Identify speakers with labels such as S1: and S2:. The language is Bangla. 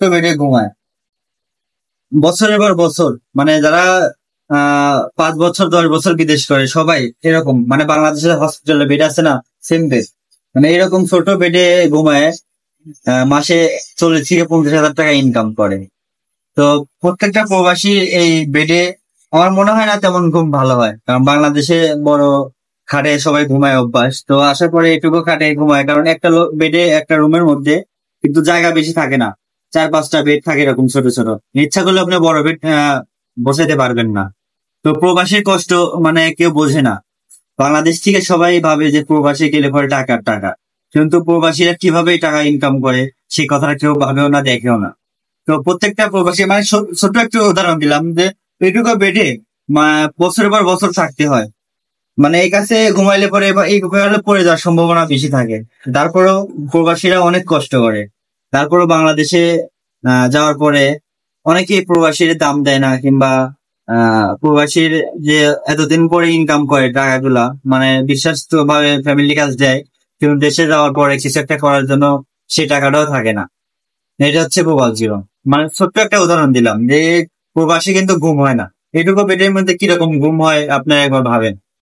S1: ছোট্ট বেডে ঘুমায় বছরের পর বছর। মানে যারা 5 বছর 10 বছর বিদেশ করে সবাই এরকম, মানে বাংলাদেশের হসপিটালে বেড আছে না, সেম বেড, মানে এরকম ছোট বেডে ঘুমায়। মাসে 40 থেকে 50 হাজার টাকা ইনকাম করে। তো প্রত্যেকটা প্রবাসী এই বেডে, আমার মনে হয় না তেমন ঘুম ভালো হয়, কারণ বাংলাদেশে বড় খাটে সবাই ঘুমায় অভ্যাস, তো আসার পরে এটুকু খাটে ঘুমায়, কারণ একটা বেডে একটা রুমের মধ্যে কিন্তু জায়গা বেশি থাকে না, 4-5টা বেড থাকে এরকম ছোট ছোট। ইচ্ছা করলে আপনি বড় বেড বসাইতে পারবেন না। তো প্রবাসীর কষ্ট মানে কেউ বোঝে না। বাংলাদেশ থেকে সবাই ভাবে যে প্রবাসী গেলে পরে টাকার টাকা, কিন্তু প্রবাসীরা কিভাবে এই টাকা ইনকাম করে সেই কথাটা কেউ ভাবেও না, দেখেও না। তো প্রত্যেকটা প্রবাসী, মানে ছোট্ট একটু উদাহরণ দিলাম যে এইটুকু বেডে বছরের পর বছর থাকতে হয়। মানে এই কাছে ঘুমাইলে পরে বা এই ঘুমাইলে পড়ে যাওয়ার সম্ভাবনা বেশি থাকে। তারপরেও প্রবাসীরা অনেক কষ্ট করে। তারপরেও বাংলাদেশে যাওয়ার পরে অনেকেই প্রবাসীর দাম দেয় না, কিংবা প্রবাসীর যে এতদিন পরে ইনকাম করে টাকাগুলা, মানে বিশ্বাস্ত ভাবে ফ্যামিলি কাজ দেয়, কিন্তু দেশে যাওয়ার পরে কিছু একটা করার জন্য সেই টাকাটাও থাকে না। এটা হচ্ছে প্রবাস জীবন। মানে ছোট্ট একটা উদাহরণ দিলাম যে প্রবাসী কিন্তু ঘুম হয় না। এইটুকু বেডের মধ্যে কিরকম ঘুম হয় আপনারা একবার ভাবেন।